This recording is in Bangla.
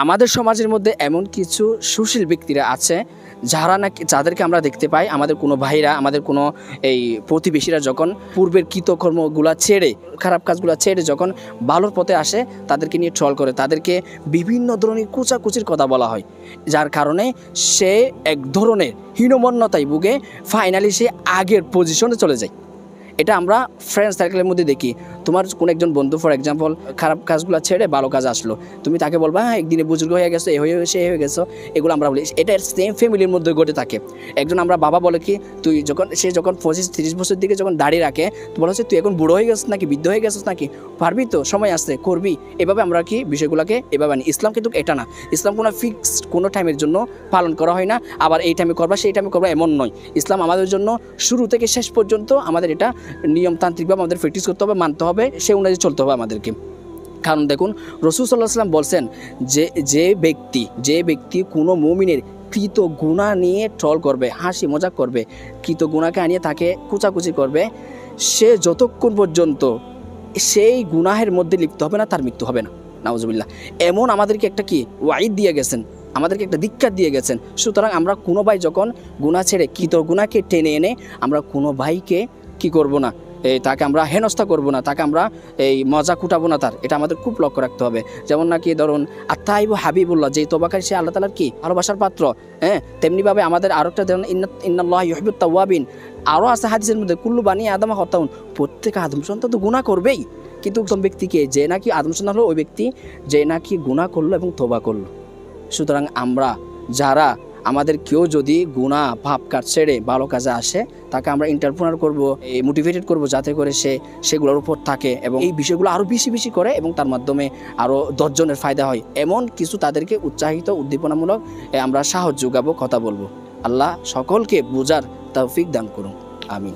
আমাদের সমাজের মধ্যে এমন কিছু সুশীল ব্যক্তিরা আছে যারা নাকি যাদেরকে আমরা দেখতে পাই আমাদের কোনো ভাইরা আমাদের কোনো এই প্রতিবেশীরা যখন পূর্বের কৃতকর্মগুলো ছেড়ে খারাপ কাজগুলো ছেড়ে যখন ভালোর পথে আসে তাদেরকে নিয়ে ট্রল করে, তাদেরকে বিভিন্ন ধরনের কুচাকুচির কথা বলা হয়, যার কারণে সে এক ধরনের হীনমন্যতায় ভুগে ফাইনালি সে আগের পজিশনে চলে যায়। এটা আমরা ফ্রেন্ডস সার্কেলের মধ্যে দেখি। তোমার কোনো একজন বন্ধু ফর এক্সাম্পল খারাপ কাজগুলো ছেড়ে ভালো কাজ আসলো, তুমি তাকে বলবা হ্যাঁ একদিনে বুজুর্গ হয়ে গেছো, এ হয়ে সে হয়ে গেছো, এগুলো আমরা বলি। এটা সেম ফ্যামিলির মধ্যে ঘটে থাকে। একজন আমরা বাবা বলে কি তুই যখন সে যখন 25-30 বছর দিকে যখন দাঁড়িয়ে রাখে তো বলা হচ্ছে তুই এখন বুড়ো হয়ে গেছিস নাকি, বৃদ্ধ হয়ে গেছিস নাকি, পারবি তো, সময় আসছে করবি। এভাবে আমরা কি বিষয়গুলোকে এভাবে আনি। ইসলাম কিন্তু এটা না। ইসলাম কোনো ফিক্সড কোনো টাইমের জন্য পালন করা হয় না, আবার এই টাইমে করবা সেই টাইমে করবা এমন নয়। ইসলাম আমাদের জন্য শুরু থেকে শেষ পর্যন্ত আমাদের এটা নিয়মতান্ত্রিকভাবে আমাদের প্র্যাকটিস করতে হবে, মানতে হবে, সে অনুযায়ী চলতে হবে আমাদেরকে। কারণ দেখুন রাসূল সাল্লাল্লাহু আলাইহি ওয়াসাল্লাম বলছেন যে ব্যক্তি কোনো মুমিনের কৃত গুনাহ নিয়ে ট্রল করবে, হাসি মজাক করবে, কৃত গুনাহকে আনিয়ে তাকে কুচাকুচি করবে, সে যতক্ষণ পর্যন্ত সেই গুনাহের মধ্যে লিপ্ত হবে না তার মৃত্যু হবে না। নাউজুবিল্লাহ। এমন আমাদেরকে একটা কি ওয়াইদ দিয়ে গেছেন, আমাদেরকে একটা ধিক্কার দিয়ে গেছেন। সুতরাং আমরা কোনো ভাই যখন গুনাহ ছেড়ে কৃত গুনাহকে টেনে এনে আমরা কোনো ভাইকে কি করব না, তাকে আমরা হেনস্থা করব না, তাকে আমরা এই মজা কুটাবো না তার, এটা আমাদের খুব লক্ষ্য রাখতে হবে। যেমন নাকি ধরুন আত্তাইবু হাবিবুল্লাহ, যেই তওবাকারী সে আল্লাহ তাআলার কি ভালোবাসার পাত্র। তেমনিভাবে আমাদের আরও একটা ধরুন ইন্নাল্লাহা ইউহিব্বুত তাওয়াবিন, আরও আছে হাদিসের মধ্যে কুল্লু বানি আদমা খাতাউন, প্রত্যেক আদম সন্তান তো গুনাহ করবেই, কিন্তু উত্তম ব্যক্তিকে যে নাকি আদম সন্তান হলো ওই ব্যক্তি যে নাকি গুনাহ করলো এবং তওবা করলো। সুতরাং আমরা যারা আমাদের কেউ যদি গুনাহ পাপ কাজ ছেড়ে ভালো কাজে আসে তাকে আমরা এন্টারপ্রেনার করব, মোটিভেটেড করব যাতে করে সে সেগুলোর উপর থাকে এবং এই বিষয়গুলো আরও বেশি বেশি করে এবং তার মাধ্যমে আরও 10 জনের ফায়দা হয়, এমন কিছু তাদেরকে উৎসাহিত উদ্দীপনামূলক আমরা সাহস যোগাবো, কথা বলবো। আল্লাহ সকলকে বোঝার তৌফিক দান করুন, আমিন।